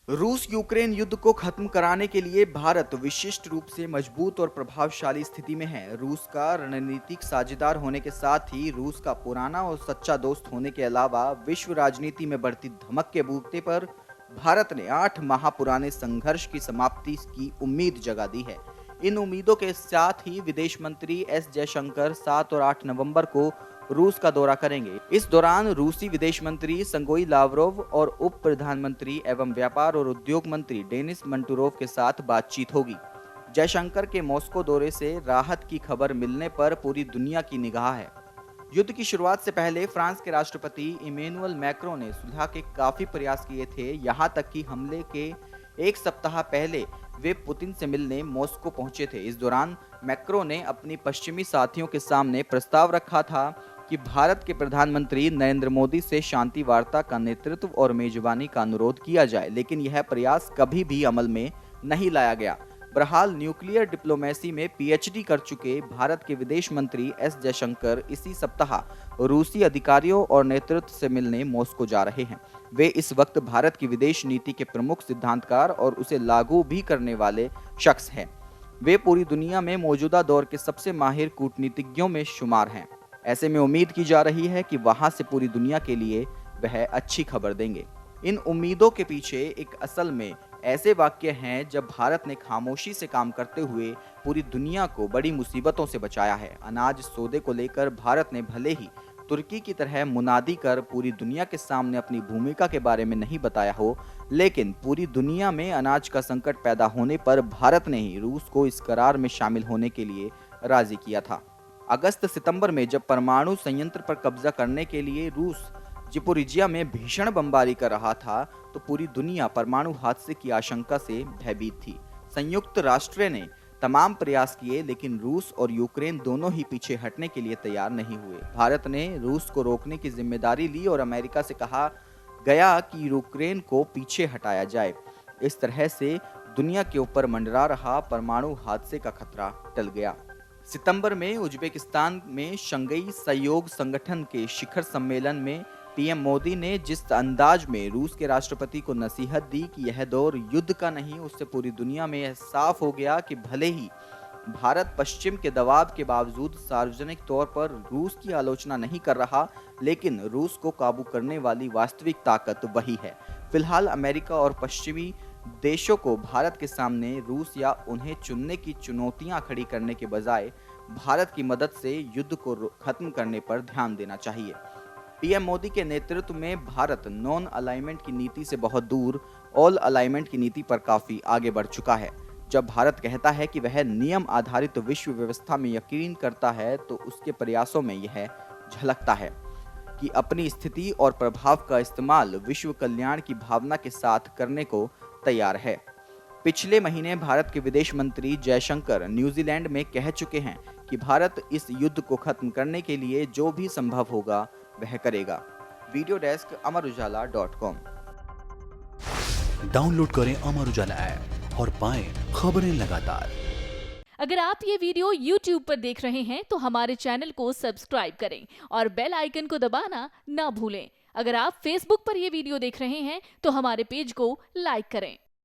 रूस यूक्रेन युद्ध को खत्म कराने के लिए भारत विशिष्ट रूप से मजबूत और प्रभावशाली स्थिति में है। रूस का रणनीतिक साझेदार होने के साथ ही रूस का पुराना और सच्चा दोस्त होने के अलावा विश्व राजनीति में बढ़ती धमक के बूते पर भारत ने 8 माह पुराने संघर्ष की समाप्ति की उम्मीद जगा दी है। इन उम्मीदों के साथ ही विदेश मंत्री एस जयशंकर 7 और 8 नवंबर को रूस का दौरा करेंगे। इस दौरान रूसी विदेश मंत्री सर्गेई लावरोव और उप प्रधानमंत्री एवं व्यापार और उद्योग मंत्री डेनिस मंटूरोव के साथ बातचीत होगी। जयशंकर के मॉस्को दौरे से राहत की खबर मिलने पर पूरी दुनिया की निगाह है। युद्ध की शुरुआत से पहले फ्रांस के राष्ट्रपति इमैनुअल मैक्रों ने सुलह के काफी प्रयास किए थे। यहाँ तक कि हमले के एक सप्ताह पहले वे पुतिन से मिलने मॉस्को पहुंचे थे। इस दौरान मैक्रों ने अपनी पश्चिमी साथियों के सामने प्रस्ताव रखा था कि भारत के प्रधानमंत्री नरेंद्र मोदी से शांति वार्ता का नेतृत्व और मेजबानी का अनुरोध किया जाए, लेकिन यह प्रयास कभी भी अमल में नहीं लाया गया। बहरहाल न्यूक्लियर डिप्लोमेसी में पीएचडी कर चुके भारत के विदेश मंत्री एस जयशंकर इसी सप्ताह रूसी अधिकारियों और नेतृत्व से मिलने मॉस्को जा रहे हैं। वे इस वक्त भारत की विदेश नीति के प्रमुख सिद्धांतकार और उसे लागू भी करने वाले शख्स हैं। वे पूरी दुनिया में मौजूदा दौर के सबसे माहिर कूटनीतिज्ञों में शुमार हैं। ऐसे में उम्मीद की जा रही है कि वहां से पूरी दुनिया के लिए वह अच्छी खबर देंगे। इन उम्मीदों के पीछे एक असल में ऐसे वाक्य हैं जब भारत ने खामोशी से काम करते हुए पूरी दुनिया को बड़ी मुसीबतों से बचाया है। अनाज सौदे को लेकर भारत ने भले ही तुर्की की तरह मुनादी कर पूरी दुनिया के सामने अपनी भूमिका के बारे में नहीं बताया हो, लेकिन पूरी दुनिया में अनाज का संकट पैदा होने पर भारत ने ही रूस को इस करार में शामिल होने के लिए राजी किया था। अगस्त सितंबर में जब परमाणु संयंत्र पर कब्जा करने के लिए रूस ज़पोरिजिया में भीषण बमबारी कर रहा था, तो पूरी दुनिया परमाणु हादसे की आशंका से भयभीत थी। संयुक्त राष्ट्र ने तमाम प्रयास किए, लेकिन रूस और यूक्रेन दोनों ही पीछे हटने के लिए तैयार नहीं हुए। भारत ने रूस को रोकने की जिम्मेदारी ली और अमेरिका से कहा गया कि यूक्रेन को पीछे हटाया जाए। इस तरह से दुनिया के ऊपर मंडरा रहा परमाणु हादसे का खतरा टल गया। सितंबर में उज्बेकिस्तान में शंघाई सहयोग संगठन के शिखर सम्मेलन में पीएम मोदी ने जिस अंदाज में रूस के राष्ट्रपति को नसीहत दी कि यह दौर युद्ध का नहीं, उससे पूरी दुनिया में यह साफ हो गया कि भले ही भारत पश्चिम के दबाव के बावजूद सार्वजनिक तौर पर रूस की आलोचना नहीं कर रहा, लेकिन रूस को काबू करने वाली वास्तविक ताकत वही है। फिलहाल अमेरिका और पश्चिमी देशों को भारत के सामने रूस या उन्हें चुनने की चुनौतियां खड़ी करने के बजाय भारत की मदद से युद्ध को खत्म करने पर ध्यान देना चाहिए। पीएम मोदी के नेतृत्व में भारत नॉन अलाइनमेंट की नीति से बहुत दूर ऑल अलाइनमेंट की नीति पर काफी आगे बढ़ चुका है। जब भारत कहता है कि वह नियम आधारित विश्व व्यवस्था में यकीन करता है, तो उसके प्रयासों में यह झलकता है कि अपनी स्थिति और प्रभाव का इस्तेमाल विश्व कल्याण की भावना के साथ करने को तैयार है। पिछले महीने भारत के विदेश मंत्री जयशंकर न्यूजीलैंड में कह चुके हैं कि भारत इस युद्ध को खत्म करने के लिए जो भी संभव होगा वह करेगा। Video desk amarujala.com। डाउनलोड करें अमर उजाला ऐप और पाएं खबरें लगातार। अगर आप ये वीडियो YouTube पर देख रहे हैं तो हमारे चैनल को सब्सक्राइब करें और बेल आइकन को दबाना ना भूलें। अगर आप Facebook पर ये वीडियो देख रहे हैं तो हमारे पेज को लाइक करें।